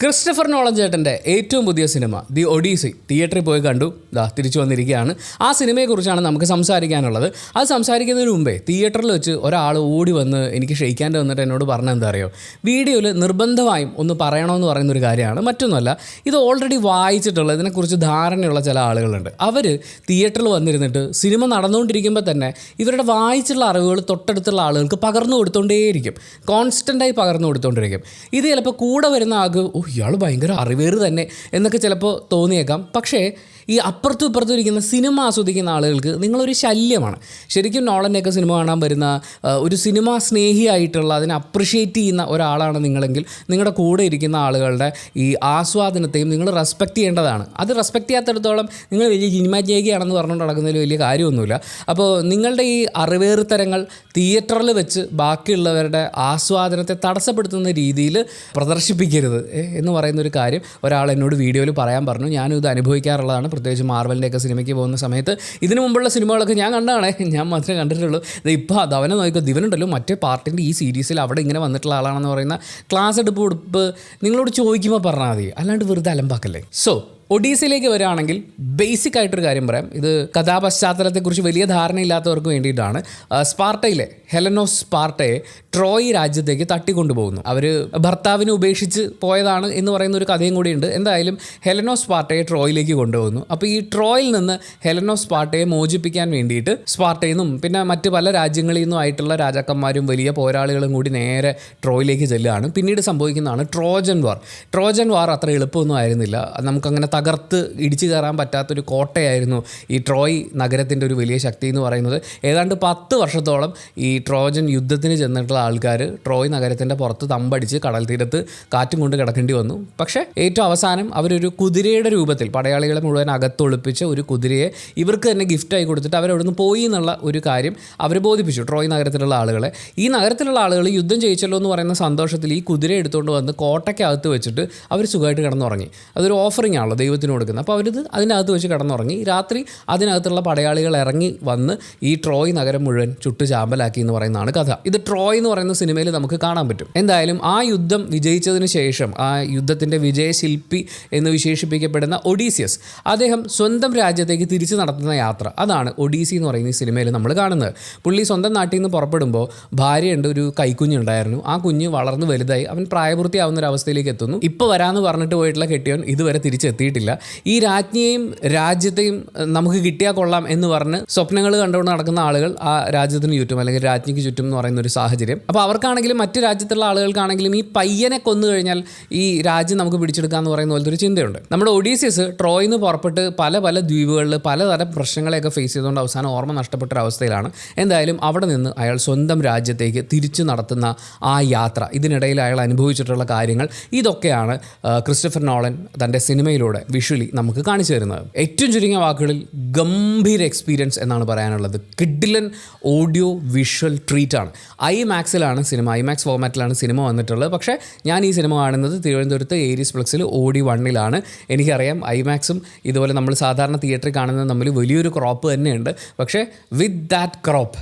Christopher Nolan ചേട്ടൻ്റെ ഏറ്റവും പുതിയ സിനിമ ദി ഒഡീസി തിയേറ്ററിൽ പോയി കണ്ടു. തിരിച്ചു വന്നിരിക്കുകയാണ്. ആ സിനിമയെക്കുറിച്ചാണ് നമുക്ക് സംസാരിക്കാനുള്ളത്. അത് സംസാരിക്കുന്നതിന് മുമ്പേ തിയേറ്ററിൽ വെച്ച് ഒരാൾ ഓടി വന്ന് എനിക്ക് ക്ഷയിക്കാണ്ട് വന്നിട്ട് എന്നോട് പറഞ്ഞ എന്താ അറിയോ, വീഡിയോയിൽ നിർബന്ധമായും ഒന്ന് പറയണമെന്ന് പറയുന്നൊരു കാര്യമാണ്. മറ്റൊന്നുമല്ല, ഇത് ഓൾറെഡി വായിച്ചിട്ടുള്ള ഇതിനെക്കുറിച്ച് ധാരണയുള്ള ചില ആളുകളുണ്ട്. അവർ തിയേറ്ററിൽ വന്നിരുന്നിട്ട് സിനിമ നടന്നുകൊണ്ടിരിക്കുമ്പോൾ തന്നെ ഇവരുടെ വായിച്ചുള്ള അറിവുകൾ തൊട്ടടുത്തുള്ള ആളുകൾക്ക് പകർന്നു കൊടുത്തുകൊണ്ടേയിരിക്കും. കോൺസ്റ്റൻ്റായി പകർന്നു കൊടുത്തുകൊണ്ടിരിക്കും. ഇത് ചിലപ്പോൾ കൂടെ വരുന്ന ആൾക്ക് ഇയാൾ ഭയങ്കര അറിവേറ് തന്നെ എന്നൊക്കെ ചിലപ്പോൾ തോന്നിയേക്കാം. പക്ഷേ ഈ അപ്പുറത്തും ഇപ്പുറത്തും ഇരിക്കുന്ന സിനിമ ആസ്വദിക്കുന്ന ആളുകൾക്ക് നിങ്ങളൊരു ശല്യമാണ്. ശരിക്കും നോളൻ്റെയൊക്കെ സിനിമ കാണാൻ വരുന്ന ഒരു സിനിമ സ്നേഹിയായിട്ടുള്ള അതിനെ അപ്രിഷ്യേറ്റ് ചെയ്യുന്ന ഒരാളാണ് നിങ്ങളെങ്കിൽ നിങ്ങളുടെ കൂടെ ഇരിക്കുന്ന ആളുകളുടെ ഈ ആസ്വാദനത്തെയും നിങ്ങൾ റെസ്പെക്റ്റ് ചെയ്യേണ്ടതാണ്. അത് റെസ്പെക്റ്റ് ചെയ്യാത്തടത്തോളം നിങ്ങൾ വലിയ സിനിമാജേകിയാണെന്ന് പറഞ്ഞുകൊണ്ട് നടക്കുന്നതിൽ വലിയ കാര്യമൊന്നുമില്ല. അപ്പോൾ നിങ്ങളുടെ ഈ അറിവേറുത്തരങ്ങൾ തിയേറ്ററിൽ വെച്ച് ബാക്കിയുള്ളവരുടെ ആസ്വാദനത്തെ തടസ്സപ്പെടുത്തുന്ന രീതിയിൽ പ്രദർശിപ്പിക്കരുത് എന്ന് പറയുന്നൊരു കാര്യം ഒരാൾ എന്നോട് വീഡിയോയിൽ പറയാൻ പറഞ്ഞു. ഞാനും ഇത് അനുഭവിക്കാറുള്ളതാണ്. പ്രത്യേകിച്ച് മാർവലിൻ്റെയൊക്കെ സിനിമയ്ക്ക് പോകുന്ന സമയത്ത്. ഇതിനു മുമ്പുള്ള സിനിമകളൊക്കെ ഞാൻ കണ്ടതാണേ, ഞാൻ മാത്രമേ കണ്ടിട്ടുള്ളൂ. ഇപ്പോൾ അത് അവനെ നോക്കിക്കോ, ദിവനുണ്ടല്ലോ മറ്റേ പാർട്ടിൻ്റെ ഈ സീരീസിൽ അവിടെ ഇങ്ങനെ വന്നിട്ടുള്ള ആളാണെന്ന് പറയുന്ന ക്ലാസ് എടുപ്പ് ഉടുപ്പ് നിങ്ങളോട് ചോദിക്കുമ്പോൾ പറഞ്ഞാൽ മതി, അല്ലാണ്ട് വെറുതെ അലമ്പാക്കല്ലേ. സോ ഒഡീസിയിലേക്ക് വരികയാണെങ്കിൽ ബേസിക് ആയിട്ടൊരു കാര്യം പറയാം. ഇത് കഥാപശ്ചാത്തലത്തെക്കുറിച്ച് വലിയ ധാരണയില്ലാത്തവർക്ക് വേണ്ടിയിട്ടാണ്. സ്പാർട്ടയിലെ ഹെലനോസ് സ്പാർട്ടയെ ട്രോയ് രാജ്യത്തേക്ക് തട്ടിക്കൊണ്ടുപോകുന്നു. അവർ ഭർത്താവിനെ ഉപേക്ഷിച്ച് പോയതാണ് എന്ന് പറയുന്ന ഒരു കഥയും കൂടിയുണ്ട്. എന്തായാലും ഹെലനോസ് സ്പാർട്ടയെ ട്രോയിലേക്ക് കൊണ്ടുപോകുന്നു. അപ്പോൾ ഈ ട്രോയിൽ നിന്ന് ഹെലനോസ് സ്പാർട്ടയെ മോചിപ്പിക്കാൻ വേണ്ടിയിട്ട് സ്പാർട്ടയിൽ നിന്നും പിന്നെ മറ്റ് പല രാജ്യങ്ങളിൽ നിന്നും ആയിട്ടുള്ള രാജാക്കന്മാരും വലിയ പോരാളികളും കൂടി നേരെ ട്രോയിലേക്ക് ചെല്ലുകയാണ്. പിന്നീട് സംഭവിക്കുന്നതാണ് ട്രോജൻ വാർ. ട്രോജൻ വാർ അത്ര എളുപ്പമൊന്നും ആയിരുന്നില്ല. നമുക്കങ്ങനെ തകർത്ത് ഇടിച്ചു കയറാൻ പറ്റാത്തൊരു കോട്ടയായിരുന്നു ഈ ട്രോയ് നഗരത്തിൻ്റെ ഒരു വലിയ ശക്തി എന്ന് പറയുന്നത്. ഏതാണ്ട് 10 വർഷത്തോളം ഈ ട്രോജൻ യുദ്ധത്തിന് ചെന്നിട്ടുള്ള ആൾക്കാർ ട്രോയ് നഗരത്തിൻ്റെ പുറത്ത് തമ്പടിച്ച് കടൽ തീരത്ത് കാറ്റും കൊണ്ട് കിടക്കേണ്ടി വന്നു. പക്ഷേ ഏറ്റവും അവസാനം അവരൊരു കുതിരയുടെ രൂപത്തിൽ പടയാളികളെ മുഴുവൻ അകത്തൊളിപ്പിച്ച് ഒരു കുതിരയെ ഇവർക്ക് തന്നെ ഗിഫ്റ്റായി കൊടുത്തിട്ട് അവരവിടുന്ന് പോയി എന്നുള്ള ഒരു കാര്യം അവർ ബോധിപ്പിച്ചു ട്രോയ് നഗരത്തിലുള്ള ആളുകളെ. ഈ നഗരത്തിലുള്ള ആളുകൾ യുദ്ധം ജയിച്ചല്ലോ എന്ന് പറയുന്ന സന്തോഷത്തിൽ ഈ കുതിര എടുത്തുകൊണ്ട് വന്ന് കോട്ടയ്ക്കകത്ത് വെച്ചിട്ട് അവർ സുഖമായിട്ട് കിടന്നുറങ്ങി. അതൊരു ഓഫറിംഗ് ആണല്ലോ ദൈവത്തിന് കൊടുക്കുന്നത്. അപ്പോൾ അവരിത് അതിനകത്ത് വെച്ച് കിടന്നുറങ്ങി. രാത്രി അതിനകത്തുള്ള പടയാളികൾ ഇറങ്ങി വന്ന് ഈ ട്രോയ് നഗരം മുഴുവൻ ചുട്ടു ചാമ്പലാക്കി എന്ന് പറയുന്നതാണ് കഥ. ഇത് ട്രോയ് എന്ന് പറയുന്ന സിനിമയിൽ നമുക്ക് കാണാൻ പറ്റും. എന്തായാലും ആ യുദ്ധം വിജയിച്ചതിന് ശേഷം ആ യുദ്ധത്തിൻ്റെ വിജയശില്പി എന്ന് വിശേഷിപ്പിക്കപ്പെടുന്ന ഒഡീസിയസ് അദ്ദേഹം സ്വന്തം രാജ്യത്തേക്ക് തിരിച്ചു നടത്തുന്ന യാത്ര, അതാണ് ഒഡീസി എന്ന് പറയുന്ന ഈ സിനിമയിൽ നമ്മൾ കാണുന്നത്. പുള്ളി സ്വന്തം നാട്ടിൽ നിന്ന് പുറപ്പെടുമ്പോൾ ഭാര്യയുണ്ട്, ഒരു കൈക്കുഞ്ഞുണ്ടായിരുന്നു. ആ കുഞ്ഞ് വളർന്ന് വലുതായി അവൻ പ്രായപൂർത്തിയാവുന്ന ഒരു അവസ്ഥയിലേക്ക് എത്തുന്നു. ഇപ്പോൾ വരാമെന്ന് പറഞ്ഞിട്ട് പോയിട്ടുള്ള കെട്ടിയവൻ ഇതുവരെ തിരിച്ചെത്തിയിട്ടില്ല. ഈ രാജ്ഞിയെയും രാജ്യത്തെയും നമുക്ക് കിട്ടിയാൽ കൊള്ളാം എന്ന് പറഞ്ഞ് സ്വപ്നങ്ങൾ കണ്ടുകൊണ്ട് നടക്കുന്ന ആളുകൾ ആ രാജ്യത്തിന് ചുറ്റും അല്ലെങ്കിൽ രാജ്ഞിക്ക് ചുറ്റും എന്ന് പറയുന്ന ഒരു സാഹചര്യം. അപ്പോൾ അവർക്കാണെങ്കിലും മറ്റ് രാജ്യത്തുള്ള ആളുകൾക്കാണെങ്കിലും ഈ പയ്യനെ കൊന്നു കഴിഞ്ഞാൽ ഈ രാജ്യം നമുക്ക് പിടിച്ചെടുക്കുക എന്ന് പറയുന്ന പോലത്തെ ഒരു ചിന്തയുണ്ട്. നമ്മുടെ ഒഡീസിയസ് ട്രോയിൽ നിന്ന് പുറപ്പെട്ട് പല ദ്വീപുകളിൽ പലതരം പ്രശ്നങ്ങളെയൊക്കെ ഫേസ് ചെയ്തുകൊണ്ട് അവസാനം ഓർമ്മ നഷ്ടപ്പെട്ട ഒരവസ്ഥയിലാണ്. എന്തായാലും അവിടെ നിന്ന് അയാൾ സ്വന്തം രാജ്യത്തേക്ക് തിരിച്ചു നടത്തുന്ന ആ യാത്ര, ഇതിനിടയിൽ അയാൾ അനുഭവിച്ചിട്ടുള്ള കാര്യങ്ങൾ, ഇതൊക്കെയാണ് ക്രിസ്റ്റഫർ നോളൻ തൻ്റെ സിനിമയിലൂടെ വിഷ്വലി നമുക്ക് കാണിച്ചു തരുന്നത്. ഏറ്റവും ചുരുങ്ങിയ വാക്കുകളിൽ ഗംഭീര എക്സ്പീരിയൻസ് എന്നാണ് പറയാനുള്ളത്. കിഡിലൻ ഓഡിയോ വിഷ്വൽ ട്രീറ്റാണ്. ഐമാക്സിലാണ് സിനിമ, ഐമാക്സ് ഫോർമാറ്റിലാണ് സിനിമ വന്നിട്ടുള്ളത്. പക്ഷേ ഞാൻ ഈ സിനിമ കാണുന്നത് തിരുവനന്തപുരത്ത് ഏരീസ് പ്ലക്സിൽ OD1 എനിക്കറിയാം ഐമാക്സും ഇതുപോലെ നമ്മൾ സാധാരണ തിയേറ്ററിൽ കാണുന്നത് തമ്മിൽ വലിയൊരു ക്രോപ്പ് തന്നെയുണ്ട്. പക്ഷേ വിത്ത് ദാറ്റ് ക്രോപ്പ്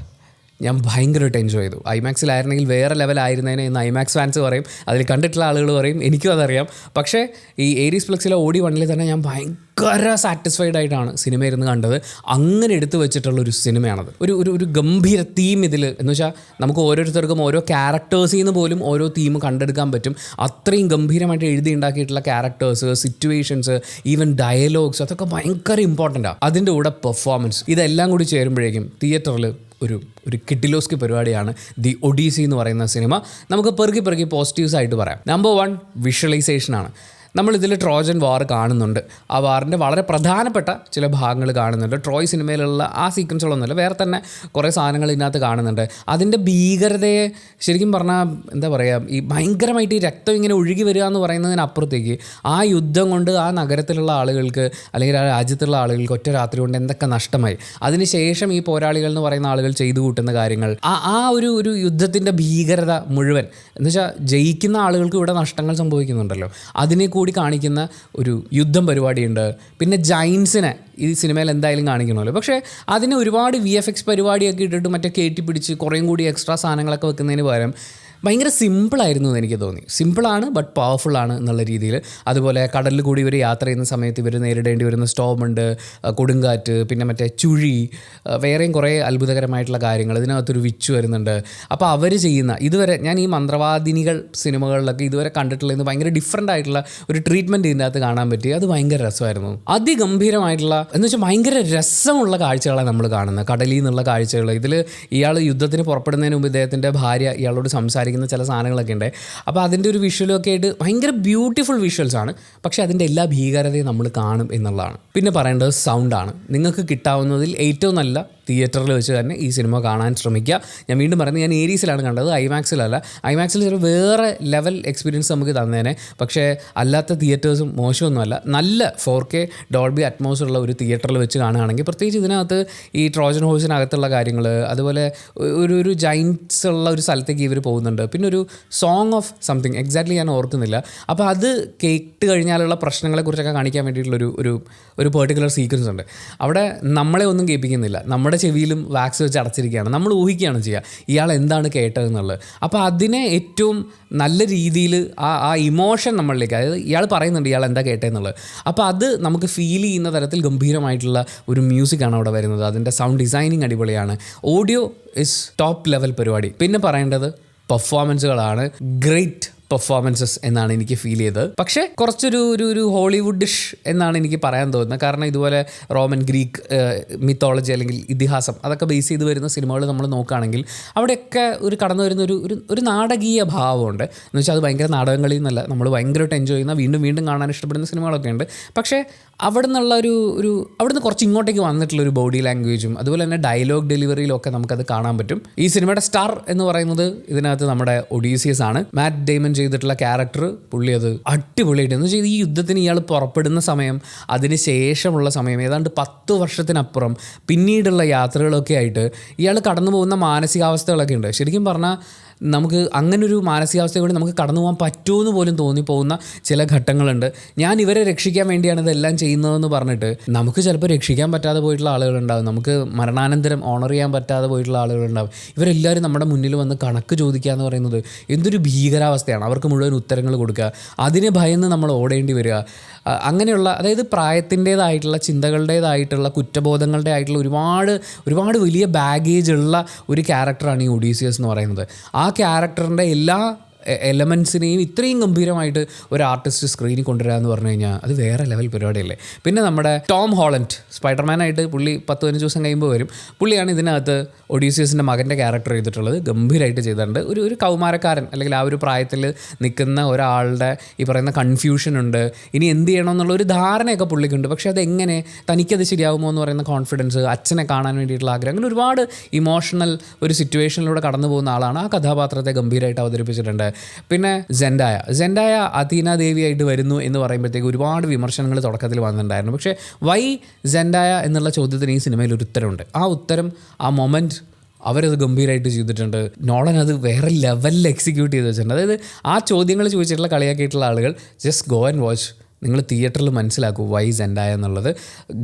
ഞാൻ ഭയങ്കരമായിട്ട് എൻജോയ് ചെയ്തു. ഐമാക്സിലായിരുന്നെങ്കിൽ വേറെ ലെവലായിരുന്നതിന് എന്ന് ഐമാക്സ് ഫാൻസ് പറയും, അതിൽ കണ്ടിട്ടുള്ള ആളുകൾ പറയും, എനിക്കും അതറിയാം. പക്ഷേ ഈ ഏരീസ് പ്ലക്സിലെ OD1 തന്നെ ഞാൻ ഭയങ്കര സാറ്റിസ്ഫൈഡ് ആയിട്ടാണ് സിനിമ ഇരുന്ന് കണ്ടത്. അങ്ങനെ എടുത്തു വെച്ചിട്ടുള്ളൊരു സിനിമയാണത്. ഒരു ഗംഭീര തീം ഇതിൽ എന്ന് വെച്ചാൽ നമുക്ക് ഓരോരുത്തർക്കും ഓരോ ക്യാരക്ടേഴ്സിൽ നിന്ന് പോലും ഓരോ തീം കണ്ടെടുക്കാൻ പറ്റും. അത്രയും ഗംഭീരമായിട്ട് എഴുതി ഉണ്ടാക്കിയിട്ടുള്ള ക്യാരക്ടേഴ്സ്, സിറ്റുവേഷൻസ്, ഈവൻ ഡയലോഗ്സ്, അതൊക്കെ ഭയങ്കര ഇമ്പോർട്ടൻ്റാണ്. അതിൻ്റെ കൂടെ പെർഫോമൻസ്, ഇതെല്ലാം കൂടി ചേരുമ്പോഴേക്കും തിയേറ്ററിൽ ഒരു കിഡിലോസ്കി പരിപാടിയാണ് ദി ഒഡീസി എന്ന് പറയുന്ന സിനിമ. നമുക്ക് പെറുക്കി പോസിറ്റീവ്സ് ആയിട്ട് പറയാം. നമ്പർ 1 വിഷ്വലൈസേഷനാണ്. നമ്മളിതിൽ ട്രോജൻ വാർ കാണുന്നുണ്ട്. ആ വാറിൻ്റെ വളരെ പ്രധാനപ്പെട്ട ചില ഭാഗങ്ങൾ കാണുന്നുണ്ട്. ട്രോയ് സിനിമയിലുള്ള ആ സീക്വൻസുകളൊന്നുമില്ല, വേറെ തന്നെ കുറേ സാധനങ്ങൾ ഇതിനകത്ത് കാണുന്നുണ്ട്. അതിൻ്റെ ഭീകരതയെ ശരിക്കും പറഞ്ഞാൽ എന്താ പറയുക, ഈ ഭയങ്കരമായിട്ട് ഈ രക്തം ഇങ്ങനെ ഒഴുകി വരിക എന്ന് പറയുന്നതിനപ്പുറത്തേക്ക് ആ യുദ്ധം കൊണ്ട് ആ നഗരത്തിലുള്ള ആളുകൾക്ക് അല്ലെങ്കിൽ ആ രാജ്യത്തുള്ള ആളുകൾക്ക് ഒറ്റ രാത്രി കൊണ്ട് എന്തൊക്കെ നഷ്ടമായി, അതിനുശേഷം ഈ പോരാളികൾ എന്ന് പറയുന്ന ആളുകൾ ചെയ്തു കൂട്ടുന്ന കാര്യങ്ങൾ, ആ ഒരു യുദ്ധത്തിൻ്റെ ഭീകരത മുഴുവൻ എന്ന് വെച്ചാൽ ജയിക്കുന്ന ആളുകൾക്ക് ഇവിടെ നഷ്ടങ്ങൾ സംഭവിക്കുന്നുണ്ടല്ലോ, അതിനെ കൂടി കാണിക്കുന്ന ഒരു യുദ്ധം പരിപാടിയുണ്ട്. പിന്നെ ജൈൻസിനെ ഈ സിനിമയിൽ എന്തായാലും കാണിക്കണമല്ലോ. പക്ഷേ അതിന് ഒരുപാട് VFX പരിപാടിയൊക്കെ ഇട്ടിട്ട് മറ്റേ കയറ്റി പിടിച്ച് കുറേയും കൂടി എക്സ്ട്രാ സാധനങ്ങളൊക്കെ വെക്കുന്നതിന് പകരം ഭയങ്കര സിമ്പിളായിരുന്നു എന്ന് എനിക്ക് തോന്നി. സിമ്പിളാണ് ബട്ട് പവർഫുള്ളാണ് എന്നുള്ള രീതിയിൽ. അതുപോലെ കടലിൽ കൂടി ഇവർ യാത്ര ചെയ്യുന്ന സമയത്ത് ഇവർ നേരിടേണ്ടി വരുന്ന സ്റ്റോമുണ്ട്, കൊടുങ്കാറ്റ്, പിന്നെ മറ്റേ ചുഴി, വേറെയും കുറേ അത്ഭുതകരമായിട്ടുള്ള കാര്യങ്ങൾ. ഇതിനകത്തൊരു വിച്ചു വരുന്നുണ്ട്. അപ്പോൾ അവർ ചെയ്യുന്ന ഇതുവരെ ഞാൻ ഈ മന്ത്രവാദിനികൾ സിനിമകളിലൊക്കെ ഇതുവരെ കണ്ടിട്ടുള്ളതെന്ന് ഭയങ്കര ഡിഫറെൻ്റ് ആയിട്ടുള്ള ഒരു ട്രീറ്റ്മെൻറ്റ് ഇതിൻ്റെ അകത്ത് കാണാൻ പറ്റി. അത് ഭയങ്കര രസമായിരുന്നു. അതിഗംഭീരമായിട്ടുള്ള എന്ന് വെച്ചാൽ ഭയങ്കര രസമുള്ള കാഴ്ചകളാണ് നമ്മൾ കാണുന്നത്. കടലിൽ നിന്നുള്ള കാഴ്ചകൾ. ഇതിൽ ഇയാൾ യുദ്ധത്തിന് പുറപ്പെടുന്നതിന് മുമ്പ് ഇദ്ദേഹത്തിൻ്റെ ഭാര്യ ഇയാളോട് സംസാരിക്കുന്ന ചില സാധനങ്ങളൊക്കെ ഉണ്ട്. അപ്പോൾ അതിൻ്റെ ഒരു വിഷ്വലൊക്കെ ആയിട്ട് ഭയങ്കര ബ്യൂട്ടിഫുൾ വിഷ്വൽസാണ്. പക്ഷേ അതിൻ്റെ എല്ലാ ഭീകരതയും നമ്മൾ കാണും എന്നുള്ളതാണ്. പിന്നെ പറയേണ്ടത് സൗണ്ടാണ്. നിങ്ങൾക്ക് കിട്ടാവുന്നതിൽ ഏറ്റവും നല്ല തിയേറ്ററിൽ വെച്ച് തന്നെ ഈ സിനിമ കാണാൻ ശ്രമിക്കുക. ഞാൻ വീണ്ടും പറയുന്നത്, ഞാൻ ഏരീസിലാണ് കണ്ടത്, ഐമാക്സിലല്ല. ഐമാക്സിൽ ഒരു വേറെ ലെവൽ എക്സ്പീരിയൻസ് നമുക്ക് തന്നേനെ. പക്ഷേ അല്ലാത്ത തിയേറ്റേഴ്സും മോശമൊന്നുമല്ല. നല്ല 4K ഡോൾബി അറ്റ്മോസ് ഉള്ള ഒരു തിയേറ്ററിൽ വെച്ച് കാണുകയാണെങ്കിൽ, പ്രത്യേകിച്ച് ഇതിനകത്ത് ഈ ട്രോജൻ ഹോഴ്സിനകത്തുള്ള കാര്യങ്ങൾ, അതുപോലെ ഒരു ജൈൻറ്റ്സ് ഉള്ള ഒരു സ്ഥലത്തേക്ക് ഇവർ പോകുന്നുണ്ട്. പിന്നെ ഒരു സോങ് ഓഫ് സംതിങ് എക്സാക്ട്ലി ഞാൻ ഓർക്കുന്നില്ല. അപ്പോൾ അത് കേട്ട് കഴിഞ്ഞാലുള്ള പ്രശ്നങ്ങളെക്കുറിച്ചൊക്കെ കാണിക്കാൻ വേണ്ടിയിട്ടുള്ളൊരു ഒരു പെർട്ടിക്കുലർ സീക്വൻസ് ഉണ്ട്. അവിടെ നമ്മളെ ഒന്നും കേൾപ്പിക്കുന്നില്ല, നമ്മുടെ ചെവിയിലും വാക്സ് വെച്ച് അടച്ചിരിക്കുകയാണ്. നമ്മൾ ഊഹിക്കുകയാണ് ചെയ്യുക ഇയാൾ എന്താണ് കേട്ടതെന്നുള്ളത്. അപ്പോൾ അതിനെ ഏറ്റവും നല്ല രീതിയിൽ ആ ഇമോഷൻ നമ്മളിലേക്ക്, അതായത് ഇയാൾ പറയുന്നുണ്ട് ഇയാൾ എന്താ കേട്ടതെന്നുള്ളത്. അപ്പോൾ അത് നമുക്ക് ഫീൽ ചെയ്യുന്ന തരത്തിൽ ഗംഭീരമായിട്ടുള്ള ഒരു മ്യൂസിക്കാണ് അവിടെ വരുന്നത്. അതിൻ്റെ സൗണ്ട് ഡിസൈനിങ് അടിപൊളിയാണ്. ഓഡിയോ ഇസ് ടോപ്പ് ലെവൽ പരിപാടി. പിന്നെ പറയേണ്ടത് പെർഫോമൻസുകളാണ്. ഗ്രേറ്റ് പെർഫോമൻസസ് എന്നാണ് എനിക്ക് ഫീൽ ചെയ്തത്. പക്ഷേ കുറച്ചൊരു ഹോളിവുഡിഷ് എന്നാണ് എനിക്ക് പറയാൻ തോന്നുന്നത്. കാരണം ഇതുപോലെ റോമൻ ഗ്രീക്ക് മിത്തോളജി അല്ലെങ്കിൽ ഇതിഹാസം അതൊക്കെ ബേസ് ചെയ്ത് വരുന്ന സിനിമകൾ നമ്മൾ നോക്കുകയാണെങ്കിൽ അവിടെയൊക്കെ ഒരു കടന്നു വരുന്ന ഒരു നാടകീയ ഭാവമുണ്ട്. എന്ന് വെച്ചാൽ അത് ഭയങ്കര നാടകങ്ങളിൽ നിന്നല്ല, നമ്മൾ ഭയങ്കരമായിട്ട് എൻജോയ് ചെയ്യുന്ന വീണ്ടും വീണ്ടും കാണാൻ ഇഷ്ടപ്പെടുന്ന സിനിമകളൊക്കെ ഉണ്ട്. പക്ഷേ അവിടെ നിന്നുള്ള അവിടുന്ന് കുറച്ച് ഇങ്ങോട്ടേക്ക് വന്നിട്ടുള്ളൊരു ബോഡി ലാംഗ്വേജും അതുപോലെ തന്നെ ഡയലോഗ് ഡെലിവറിയിലൊക്കെ നമുക്കത് കാണാൻ പറ്റും. ഈ സിനിമയുടെ സ്റ്റാർ എന്ന് പറയുന്നത് ഇതിനകത്ത് നമ്മുടെ ഒഡീസിയസ് ആണ്. മാറ്റ് ഡേമൻ ചെയ്തിട്ടുള്ള ക്യാരക്ടർ പുള്ളി അത് അടിപൊളിയായിട്ട് എന്ന് വെച്ചാൽ ഈ യുദ്ധത്തിന് ഇയാൾ പുറപ്പെടുന്ന സമയം, അതിന് ശേഷമുള്ള സമയം, ഏതാണ്ട് 10 വർഷത്തിനപ്പുറം പിന്നീടുള്ള യാത്രകളൊക്കെ ആയിട്ട് ഇയാൾ കടന്നു പോകുന്ന മാനസികാവസ്ഥകളൊക്കെ ഉണ്ട്. ശരിക്കും പറഞ്ഞാൽ നമുക്ക് അങ്ങനൊരു മാനസികാവസ്ഥ കൂടി നമുക്ക് കടന്നു പോകാൻ പറ്റുമെന്ന് പോലും തോന്നിപ്പോകുന്ന ചില ഘട്ടങ്ങളുണ്ട്. ഞാൻ ഇവരെ രക്ഷിക്കാൻ വേണ്ടിയാണ് ഇതെല്ലാം ചെയ്യുന്നതെന്ന് പറഞ്ഞിട്ട് നമുക്ക് ചിലപ്പോൾ രക്ഷിക്കാൻ പറ്റാതെ പോയിട്ടുള്ള ആളുകളുണ്ടാകും. നമുക്ക് മരണാനന്തരം ഓണർ ചെയ്യാൻ പറ്റാതെ പോയിട്ടുള്ള ആളുകളുണ്ടാകും. ഇവരെല്ലാവരും നമ്മുടെ മുന്നിൽ വന്ന് കണക്ക് ചോദിക്കുക എന്ന് പറയുന്നത് എന്തൊരു ഭീകരാവസ്ഥയാണ്. അവർക്ക് മുഴുവൻ ഉത്തരങ്ങൾ കൊടുക്കുക, അതിനെ ഭയന്ന് നമ്മൾ ഓടേണ്ടി വരിക. അങ്ങനെയുള്ള, അതായത് പ്രായത്തിൻ്റേതായിട്ടുള്ള ചിന്തകളുടേതായിട്ടുള്ള കുറ്റബോധങ്ങളുടെ ആയിട്ടുള്ള ഒരുപാട് വലിയ ബാഗേജ് ഉള്ള ഒരു ക്യാരക്ടറാണ് ഈ ഒഡീസിയസ് എന്ന് പറയുന്നത്. ആ ക്യാരക്ടറിൻ്റെ എല്ലാ എലമെൻസിനെയും ഇത്രയും ഗംഭീരമായിട്ട് ഒരു ആർട്ടിസ്റ്റ് സ്ക്രീനിൽ കൊണ്ടുവരിക എന്ന് പറഞ്ഞു കഴിഞ്ഞാൽ അത് വേറെ ലെവൽ പരിപാടിയല്ലേ. പിന്നെ നമ്മുടെ ടോം ഹോളണ്ട് സ്പൈഡർമാനായിട്ട് പുള്ളി 10-15 ദിവസം കഴിയുമ്പോൾ വരും. പുള്ളിയാണ് ഇതിനകത്ത് ഒഡീസിയസിൻ്റെ മകൻ്റെ ക്യാരക്ടർ ചെയ്തിട്ടുള്ളത്. ഗംഭീരമായിട്ട് ചെയ്തിട്ടുണ്ട്. ഒരു കൗമാരക്കാരൻ അല്ലെങ്കിൽ ആ ഒരു പ്രായത്തിൽ നിൽക്കുന്ന ഒരാളുടെ ഈ പറയുന്ന കൺഫ്യൂഷനുണ്ട്, ഇനി എന്ത് ചെയ്യണമെന്നുള്ള ഒരു ധാരണയൊക്കെ പുള്ളിക്കുണ്ട്. പക്ഷേ അതെങ്ങനെ തനിക്കത് ശരിയാകുമോ എന്ന് പറയുന്ന കോൺഫിഡൻസ്, അച്ഛനെ കാണാൻ വേണ്ടിയിട്ടുള്ള ആഗ്രഹം, അങ്ങനെ ഒരുപാട് ഇമോഷണൽ ഒരു സിറ്റുവേഷനിലൂടെ കടന്നു പോകുന്ന ആളാണ്. ആ കഥാപാത്രത്തെ ഗംഭീരമായിട്ട് അവതരിപ്പിച്ചിട്ടുണ്ട്. പിന്നെ സെൻഡായ അഥീന ദേവിയായിട്ട് വരുന്നു എന്ന് പറയുമ്പോഴത്തേക്ക് ഒരുപാട് വിമർശനങ്ങൾ തുടക്കത്തിൽ വന്നിട്ടുണ്ടായിരുന്നു. പക്ഷേ വൈ സെൻഡായ എന്നുള്ള ചോദ്യത്തിന് ഈ സിനിമയിൽ ഒരു ഉത്തരമുണ്ട്. ആ ഉത്തരം, ആ മൊമെൻറ്റ് അവരത് ഗംഭീരമായിട്ട് ചെയ്തിട്ടുണ്ട്. നോളൻ അത് വേറെ ലെവലിൽ എക്സിക്യൂട്ട് ചെയ്ത് വെച്ചിട്ടുണ്ട്. അതായത് ആ ചോദ്യങ്ങൾ ചോദിച്ചിട്ടുള്ള കളിയാക്കിയിട്ടുള്ള ആളുകൾ ജസ്റ്റ് ഗോ ആൻഡ് വാച്ച്. നിങ്ങൾ തിയേറ്ററിൽ മനസ്സിലാക്കൂ വൈ സെൻഡായ എന്നുള്ളത്.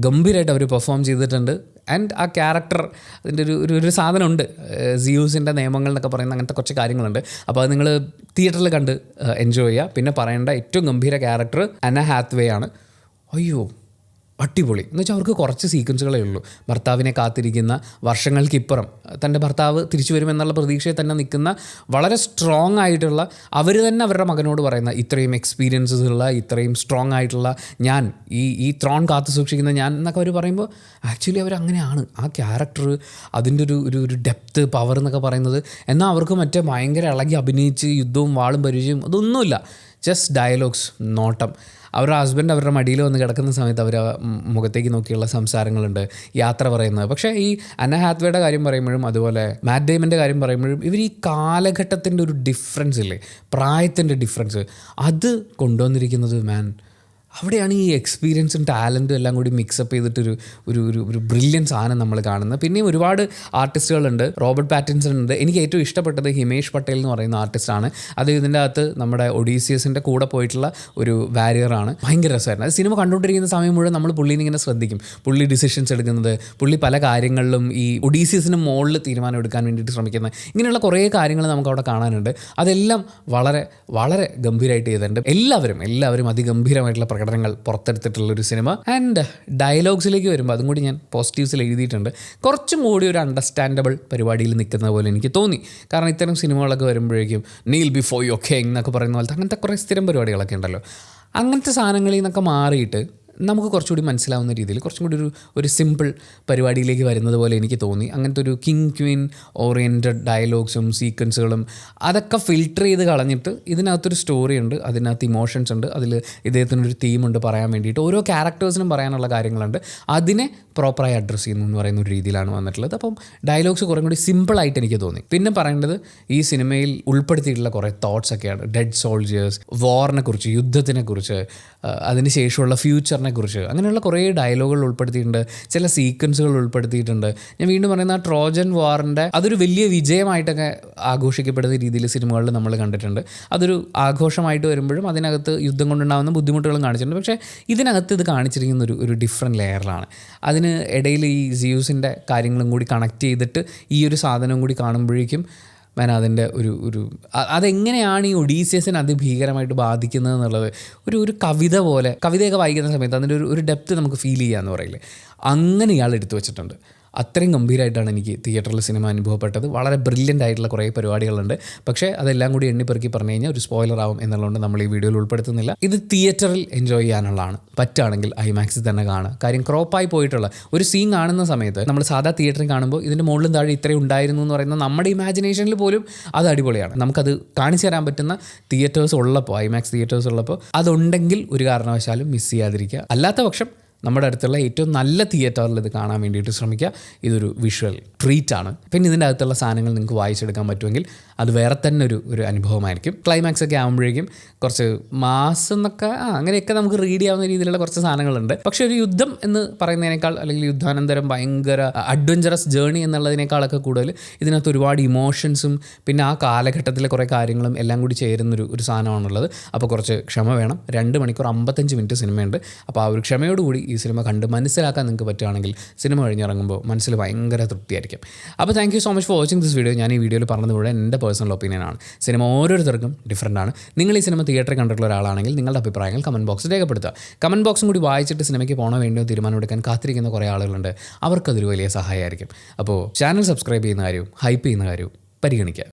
ഗംഭീരമായിട്ട് അവർ പെർഫോം ചെയ്തിട്ടുണ്ട്. ആൻഡ് ആ ക്യാരക്ടർ, അതിൻ്റെ ഒരു സാധനമുണ്ട്, സിയൂസിൻ്റെ നിയമങ്ങൾ എന്നൊക്കെ പറയുന്ന അങ്ങനത്തെ കുറച്ച് കാര്യങ്ങളുണ്ട്. അപ്പോൾ അത് നിങ്ങൾ തിയേറ്ററിൽ കണ്ട് എൻജോയ് ചെയ്യുക. പിന്നെ പറയേണ്ട ഏറ്റവും ഗംഭീര ക്യാരക്ടർ അന്ന ഹാത്വേ ആണ്. അയ്യോ അടിപൊളി എന്ന് വെച്ചാൽ അവർക്ക് കുറച്ച് സീക്വൻസുകളേ ഉള്ളൂ. ഭർത്താവിനെ കാത്തിരിക്കുന്ന, വർഷങ്ങൾക്കിപ്പുറം തൻ്റെ ഭർത്താവ് തിരിച്ചു വരുമെന്നുള്ള പ്രതീക്ഷയിൽ തന്നെ നിൽക്കുന്ന, വളരെ സ്ട്രോങ് ആയിട്ടുള്ള, അവർ തന്നെ അവരുടെ മകനോട് പറയുന്ന ഇത്രയും എക്സ്പീരിയൻസസ് ഉള്ള, ഇത്രയും സ്ട്രോങ് ആയിട്ടുള്ള ഞാൻ, ഈ ത്രോൺ കാത്തു സൂക്ഷിക്കുന്ന ഞാൻ എന്നൊക്കെ അവർ പറയുമ്പോൾ ആക്ച്വലി അവരങ്ങനെയാണ്. ആ ക്യാരക്ടർ, അതിൻ്റെ ഒരു ഡെപ്ത്ത്, പവർ എന്നൊക്കെ പറയുന്നത്. എന്നാൽ അവർക്ക് മറ്റേ ഭയങ്കര ഇളകി അഭിനയിച്ച് യുദ്ധവും വാളും പരിചയം അതൊന്നുമില്ല. ജസ്റ്റ് ഡയലോഗ്സ്, നോട്ടം. അവരുടെ ഹസ്ബൻഡ് അവരുടെ മടിയിൽ വന്ന് കിടക്കുന്ന സമയത്ത് അവർ മുഖത്തേക്ക് നോക്കിയുള്ള സംസാരങ്ങളുണ്ട്, യാത്ര പറയുന്നത്. പക്ഷേ ഈ അന്ന ഹാത്വേയുടെ കാര്യം പറയുമ്പോഴും അതുപോലെ മാറ്റ് ഡേമൻ്റെ കാര്യം പറയുമ്പോഴും ഇവർ ഈ കാലഘട്ടത്തിൻ്റെ ഒരു ഡിഫറൻസ് ഇല്ലേ, പ്രായത്തിൻ്റെ ഡിഫറൻസ്, അത് കൊണ്ടുവന്നിരിക്കുന്നത് മാൻ അവിടെയാണ് ഈ എക്സ്പീരിയൻസും ടാലൻറ്റും എല്ലാം കൂടി മിക്സപ്പ് ചെയ്തിട്ടൊരു ഒരു ഒരു ഒരു ബ്രില്യൻ സാധനം നമ്മൾ കാണുന്നത്. പിന്നെയും ഒരുപാട് ആർട്ടിസ്റ്റുകളുണ്ട്. റോബർട്ട് പാറ്റിൻസൺ ഉണ്ട്. എനിക്ക് ഏറ്റവും ഇഷ്ടപ്പെട്ടത് ഹിമേഷ് പട്ടേൽ എന്ന് പറയുന്ന ആർട്ടിസ്റ്റാണ്. അത് ഇതിൻ്റെ അകത്ത് നമ്മുടെ ഒഡീസിയസിൻ്റെ കൂടെ പോയിട്ടുള്ള ഒരു വാരിയറാണ്. ഭയങ്കര രസമായിരുന്നു. അത് സിനിമ കണ്ടുകൊണ്ടിരിക്കുന്ന സമയം മുഴുവൻ നമ്മൾ പുള്ളീനെ ഇങ്ങനെ ശ്രദ്ധിക്കും. പുള്ളി ഡിസിഷൻസ് എടുക്കുന്നത്, പുള്ളി പല കാര്യങ്ങളിലും ഈ ഒഡീസിയസിന് മുകളിൽ തീരുമാനം എടുക്കാൻ വേണ്ടിയിട്ട് ശ്രമിക്കുന്നത്, ഇങ്ങനെയുള്ള കുറേ കാര്യങ്ങൾ നമുക്ക് അവിടെ കാണാനുണ്ട്. അതെല്ലാം വളരെ വളരെ ഗംഭീരമായിട്ട് ചെയ്തിട്ടുണ്ട്. എല്ലാവരും അതിഗംഭീരമായിട്ടുള്ള പ്രകടനങ്ങൾ പുറത്തെടുത്തിട്ടുള്ളൊരു സിനിമ. ആൻഡ് ഡയലോഗ്സിലേക്ക് വരുമ്പോൾ അതും കൂടി ഞാൻ പോസിറ്റീവ്സിൽ എഴുതിയിട്ടുണ്ട്. കുറച്ചും കൂടി ഒരു അണ്ടർസ്റ്റാൻഡബിൾ പരിപാടിയിൽ നിൽക്കുന്ന പോലെ എനിക്ക് തോന്നി. കാരണം ഇത്തരം സിനിമകളൊക്കെ വരുമ്പോഴേക്കും നീൽ ബിഫോർ യുവർ കിങ് എന്നൊക്കെ പറയുന്ന പോലത്തെ അങ്ങനത്തെ കുറേ സ്ഥിരം പരിപാടികളൊക്കെ ഉണ്ടല്ലോ. അങ്ങനത്തെ സാധനങ്ങളിൽ നിന്നൊക്കെ മാറിയിട്ട് നമുക്ക് കുറച്ചുകൂടി മനസ്സിലാവുന്ന രീതിയിൽ കുറച്ചും കൂടി ഒരു സിമ്പിൾ പരിപാടിയിലേക്ക് വരുന്നത് പോലെ എനിക്ക് തോന്നി. അങ്ങനത്തെ ഒരു കിങ് ക്വീൻ ഓറിയൻറ്റഡ് ഡയലോഗ്സും സീക്വൻസുകളും അതൊക്കെ ഫിൽട്ടർ ചെയ്ത് കളഞ്ഞിട്ട് ഇതിനകത്തൊരു സ്റ്റോറി ഉണ്ട്, അതിനകത്ത് ഇമോഷൻസ് ഉണ്ട്, അതിൽ ഇദ്ദേഹത്തിനൊരു തീമുണ്ട് പറയാൻ വേണ്ടിയിട്ട്, ഓരോ ക്യാരക്ടേഴ്സിനും പറയാനുള്ള കാര്യങ്ങളുണ്ട്, അതിനെ പ്രോപ്പറായി അഡ്രസ്സ് ചെയ്യുന്നു എന്ന് പറയുന്ന ഒരു രീതിയിലാണ് വന്നിട്ടുള്ളത്. അപ്പം ഡയലോഗ്സ് കുറേ കൂടി സിമ്പിളായിട്ട് എനിക്ക് തോന്നി. പിന്നെ പറയേണ്ടത് ഈ സിനിമയിൽ ഉൾപ്പെടുത്തിയിട്ടുള്ള കുറേ തോട്ട്സ് ഒക്കെയാണ്. ഡെഡ് സോൾജേഴ്സ്, വാറിനെ കുറിച്ച്, യുദ്ധത്തിനെ കുറിച്ച്, അതിനുശേഷമുള്ള ഫ്യൂച്ചറിനെ കുറിച്ച്, അങ്ങനെയുള്ള കുറേ ഡയലോഗുകൾ ഉൾപ്പെടുത്തിയിട്ടുണ്ട്. ചില സീക്വൻസുകൾ ഉൾപ്പെടുത്തിയിട്ടുണ്ട്. ഞാൻ വീണ്ടും പറയുന്ന ട്രോജൻ വാറിൻ്റെ അതൊരു വലിയ വിജയമായിട്ടൊക്കെ ആഘോഷിക്കപ്പെടുന്ന രീതിയിൽ സിനിമകളിൽ നമ്മൾ കണ്ടിട്ടുണ്ട്. അതൊരു ആഘോഷമായിട്ട് വരുമ്പോഴും അതിനകത്ത് യുദ്ധം കൊണ്ടുണ്ടാകുന്ന ബുദ്ധിമുട്ടുകളും കാണിച്ചിട്ടുണ്ട്. പക്ഷേ ഇതിനകത്ത് ഇത് കാണിച്ചിരിക്കുന്ന ഒരു ഡിഫറെൻറ്റ് ലെയറിലാണ്. അതിന് ഇടയിൽ ഈ സിയൂസിൻ്റെ കാര്യങ്ങളും കൂടി കണക്ട് ചെയ്തിട്ട് ഈ ഒരു സാധനവും കൂടി കാണുമ്പോഴേക്കും അതിൻ്റെ ഒരു അതെങ്ങനെയാണ് ഈ ഒഡീസിയസിനെ അതിഭീകരമായിട്ട് ബാധിക്കുന്നത് എന്നുള്ളത് ഒരു കവിത പോലെ, കവിതയൊക്കെ വായിക്കുന്ന സമയത്ത് അതിൻ്റെ ഒരു ഡെപ്ത് നമുക്ക് ഫീൽ ചെയ്യാമെന്ന് പറയില്ലേ, അങ്ങനെ ഇയാൾ എടുത്തു വെച്ചിട്ടുണ്ട്. അത്രയും ഗംഭീരമായിട്ടാണ് എനിക്ക് തിയേറ്ററിൽ സിനിമ അനുഭവപ്പെട്ടത്. വളരെ ബ്രില്യൻ്റ് ആയിട്ടുള്ള കുറേ പരിപാടികളുണ്ട്. പക്ഷേ അതെല്ലാം കൂടി എണ്ണിപ്പെറുക്കി പറഞ്ഞു കഴിഞ്ഞാൽ ഒരു സ്പോയിലർ ആവും എന്നുള്ളതുകൊണ്ട് നമ്മൾ ഈ വീഡിയോയിൽ ഉൾപ്പെടുത്തുന്നില്ല. ഇത് തിയേറ്ററിൽ എൻജോയ് ചെയ്യാനുള്ളതാണ്. പറ്റുകയാണെങ്കിൽ ഐമാക്സിൽ തന്നെ കാണുക. കാര്യം ക്രോപ്പായി പോയിട്ടുള്ള ഒരു സീൻ കാണുന്ന സമയത്ത് നമ്മൾ സാധാ തിയേറ്ററിൽ കാണുമ്പോൾ ഇതിൻ്റെ മുകളിലും താഴെ ഇത്രയും ഉണ്ടായിരുന്നു എന്ന് പറയുന്ന നമ്മുടെ ഇമാജിനേഷനിൽ പോലും അത് അടിപൊളിയാണ്. നമുക്കത് കാണിച്ചു തരാൻ പറ്റുന്ന തിയേറ്റേഴ്സ് ഉള്ളപ്പോൾ, ഐമാക്സ് തിയേറ്റേഴ്സ് ഉള്ളപ്പോൾ അതുണ്ടെങ്കിൽ ഒരു കാരണവശാലും മിസ് ചെയ്യാതിരിക്കുക. അല്ലാത്ത പക്ഷം നമ്മുടെ അടുത്തുള്ള ഏറ്റവും നല്ല തിയേറ്ററിൽ ഇത് കാണാൻ വേണ്ടിയിട്ട് ശ്രമിക്കുക. ഇതൊരു വിഷ്വൽ ട്രീറ്റാണ്. പിന്നെ ഇതിൻ്റെ അകത്തുള്ള സാധനങ്ങൾ നിങ്ങൾക്ക് വായിച്ചെടുക്കാൻ പറ്റുമെങ്കിൽ അത് വേറെ തന്നെ ഒരു അനുഭവമായിരിക്കും. ക്ലൈമാക്സ് ഒക്കെ ആകുമ്പോഴേക്കും കുറച്ച് മാസ് എന്നൊക്കെ അങ്ങനെയൊക്കെ നമുക്ക് റീഡ് ചെയ്യാവുന്ന രീതിയിലുള്ള കുറച്ച് സാധനങ്ങളുണ്ട്. പക്ഷേ ഒരു യുദ്ധം എന്ന് പറയുന്നതിനേക്കാൾ, അല്ലെങ്കിൽ യുദ്ധാനന്തരം ഭയങ്കര അഡ്വഞ്ചറസ് ജേണി എന്നുള്ളതിനേക്കാളൊക്കെ കൂടുതൽ ഇതിനകത്ത് ഒരുപാട് ഇമോഷൻസും പിന്നെ ആ കാലഘട്ടത്തിലെ കുറേ കാര്യങ്ങളും എല്ലാം കൂടി ചേരുന്നൊരു സാധനമാണുള്ളത്. അപ്പോൾ കുറച്ച് ക്ഷമ വേണം. 2 മണിക്കൂർ 55 മിനിറ്റ് സിനിമയുണ്ട്. അപ്പോൾ ആ ഒരു ക്ഷമയോടുകൂടി ഈ സിനിമ കണ്ട് മനസ്സിലാക്കാൻ നിങ്ങൾക്ക് പറ്റുകയാണെങ്കിൽ സിനിമ കഴിഞ്ഞിറങ്ങുമ്പോൾ മനസ്സിൽ ഭയങ്കര തൃപ്തിയായിരിക്കും. അപ്പോൾ thank you so much for watching this video. ഞാൻ ഈ വീഡിയോയിൽ പറഞ്ഞതുപോലെ എൻ്റെ പേഴ്സണൽ ഒപ്പീനിയനാണ്. സിനിമ ഓരോരുത്തർക്കും ഡിഫറൻ്റ് ആണ്. നിങ്ങൾ ഈ സിനിമ തിയേറ്ററിൽ കണ്ടിട്ടുള്ള ഒരാളാണെങ്കിൽ നിങ്ങളുടെ അഭിപ്രായങ്ങൾ കമൻറ്റ് ബോക്സിൽ രേഖപ്പെടുത്തുക. കമൻറ്റ് ബോക്സും കൂടി വായിച്ചിട്ട് സിനിമയ്ക്ക് പോകണോ വേണ്ടിയോ തീരുമാനമെടുക്കാൻ കാത്തിരിക്കുന്ന കുറേ ആളുകളുണ്ട്. അവർക്കതൊരു വലിയ സഹായമായിരിക്കും. അപ്പോൾ ചാനൽ സബ്സ്ക്രൈബ് ചെയ്യുന്ന കാര്യവും ഹൈപ്പ് ചെയ്യുന്ന കാര്യവും പരിഗണിക്കുക.